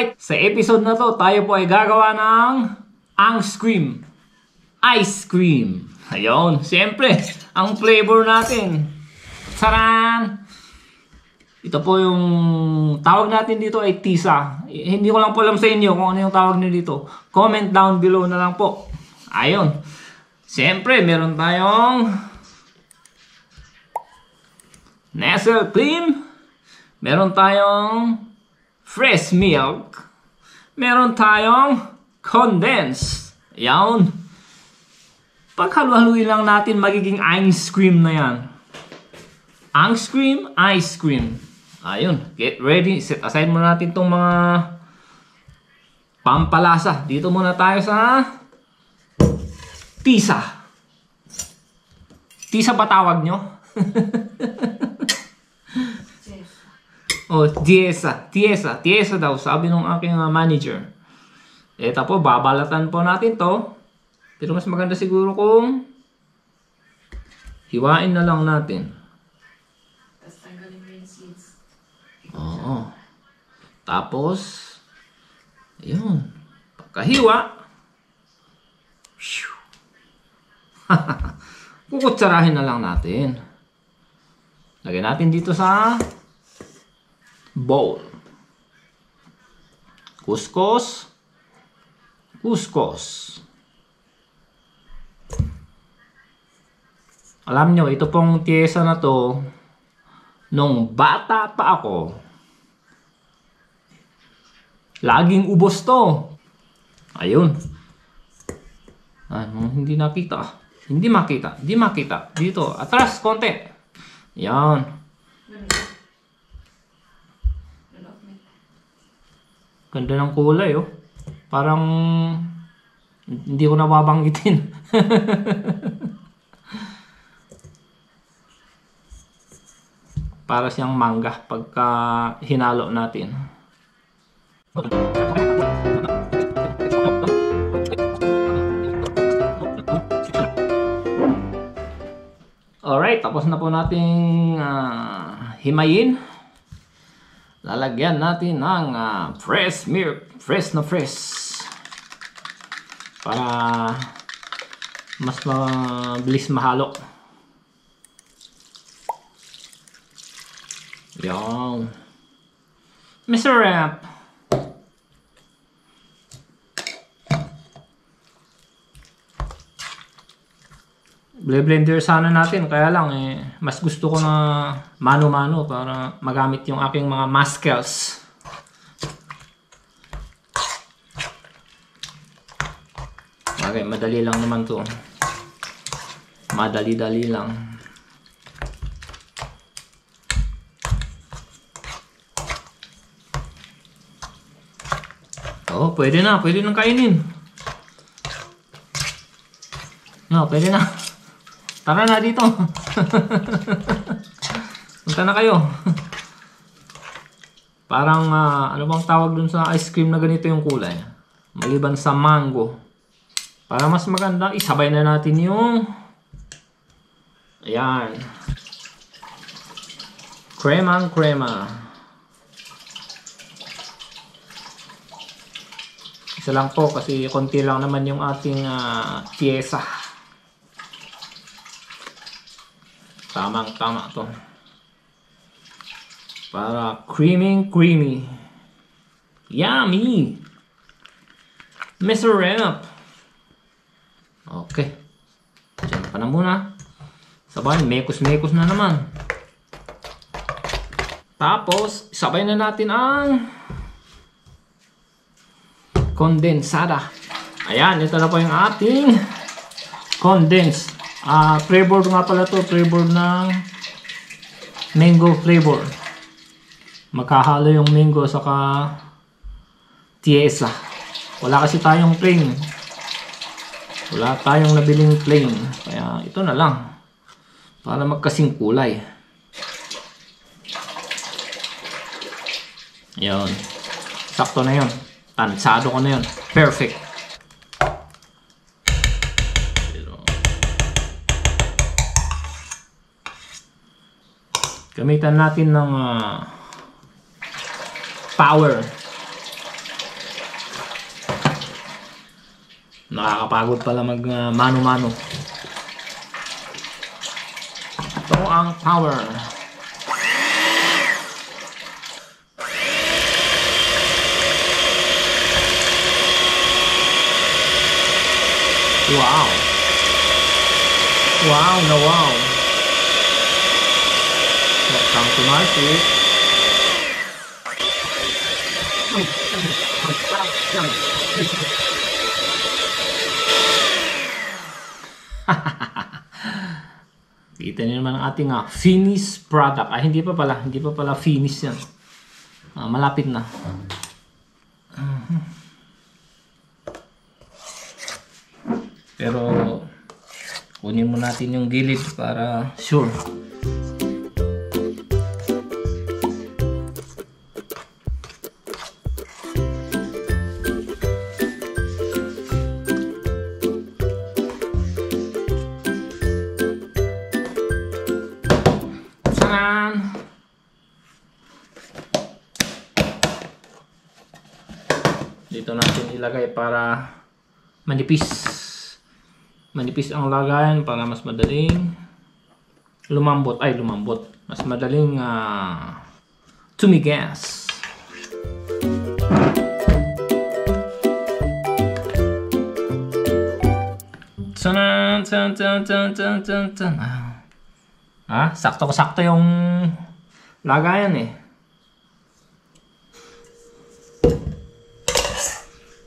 Alright, sa episode na to, tayo po ay gagawa ng Ang-Scream Ice Cream. Ayun, siyempre, ang flavor natin. Taran! Ito po yung tawag natin dito ay tisa. Hindi ko lang po alam sa inyo kung ano yung tawag nyo dito. Comment down below na lang po. Ayun. Siyempre, meron tayong Nestle cream. Meron tayong fresh milk. Meron tayong condensed. Ayan. Paghalu-haluin lang natin, magiging ice cream na yan. Ang-Scream Ice Cream. Ayun. Get ready. Set aside muna natin itong mga pampalasa. Dito muna tayo sa tisa. Tisa ba tawag nyo? Oh, tiesa. Tiesa. Tiesa daw, sabi ng aking manager. Ito po, babalatan po natin to. Pero mas maganda siguro kung hiwain na lang natin. Tapos tanggalin mo yung seeds. Oo. Tapos, ayun. Pagkahiwa, kukutsarahin na lang natin. Lagyan natin dito sa bowl. Kuskus. Kuskus. Alam nyo, ito pong tiyesa na to, nung bata pa ako, laging ubos to. Ayun. Ano, hindi nakita. Hindi makita. Hindi makita. Dito, atras, konti. Yan. Ganda ng kulay, oh. Parang hindi ko nababanggitin. Para siyang mangga pagka hinalo natin. Alright, tapos na po nating himayin. Lalagyan natin ng fresh milk. Fresh na fresh. Para mas mabilis mahalo. Yan. Mr. Ramp. Blender sana natin. Kaya lang mas gusto ko na mano-mano para magamit yung aking mga muscles. Okay, madali lang naman to. Madali-dali lang. Oh, pwede na. Pwede nang kainin. No, pwede na. Tara na dito. Punta na kayo. Parang, ano bang tawag dun sa ice cream na ganito yung kulay? Maliban sa mango. Para mas maganda, isabay na natin yung ayan. Crema. Isa lang po kasi konti lang naman yung ating piyesa. Tamang-tama to. Para creamy. Yummy! Mr. Ramp. Okay. Diyan pa na muna. Sabay, mekos-mekos na naman. Tapos, sabay na natin ang kondensada. Ayan, ito na po yung ating condensed. Flavor nga pala to, flavor ng mango flavor. Magkahalo yung mango saka tiesa. Wala kasi tayong plain. Wala tayong nabiling plain. Kaya ito na lang. Para magkasing kulay. Ayan. Sakto na yun. Tansado ko na yun. Perfect. Gamitan natin ng power. Nakakapagod pala mag mano-mano. Ito ang power. Wow. Wow na wow. Welcome to my feet. Kita niyo naman ang ating finished product. Ay, hindi pa pala finish yan. Malapit na. Pero kunin mo natin yung gilid para sure. Dito natin ilagay para manipis ang lagayan para mas madaling lumambot, mas madaling tumigas. Sakto-sakto yung lagayan eh.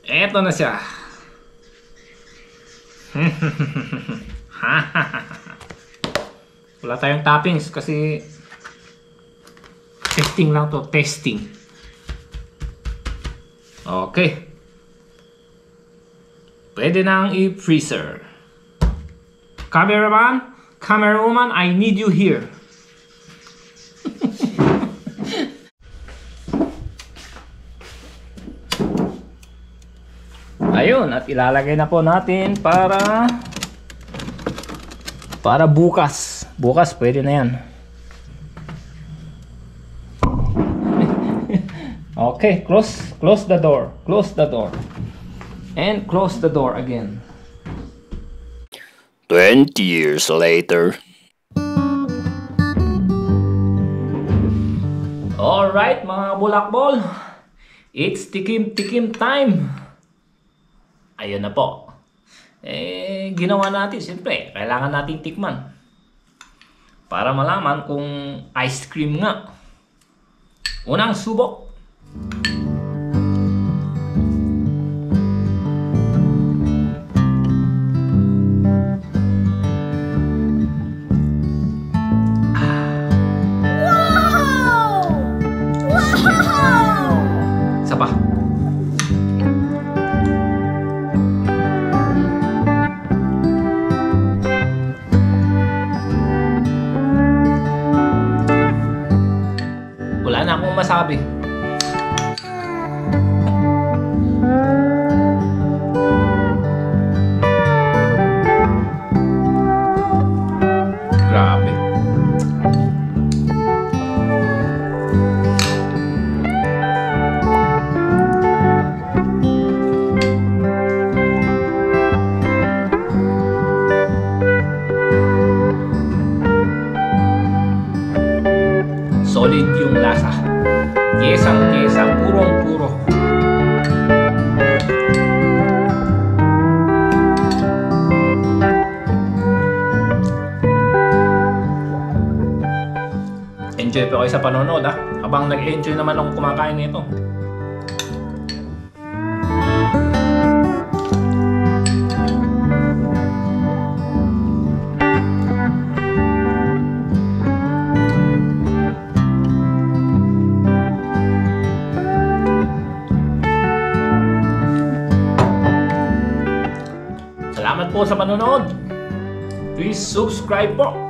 Eto na siya. Wala tayong toppings kasi testing lang to, testing. Okay. Pwede nang i-freezer. Camerawoman, I need you here. Ayun, at ilalagay na po natin para bukas. Bukas pwede na yan. Okay, close the door. Close the door. And close the door again. 20 years later. Alright mga bulakbol, it's tikim-tikim time. Ayun na po. Ginawa natin, siyempre, kailangan nating tikman. Para malaman kung ice cream nga. Unang subok. Isa pa. Wala na akong masabi. Grabe. Solid yung lasa. Kesang-kesa, purong-puro. Enjoy pa kayo sa panonood habang nag-enjoy naman akong kumakain nito. Salamat po sa panonood. Please subscribe po.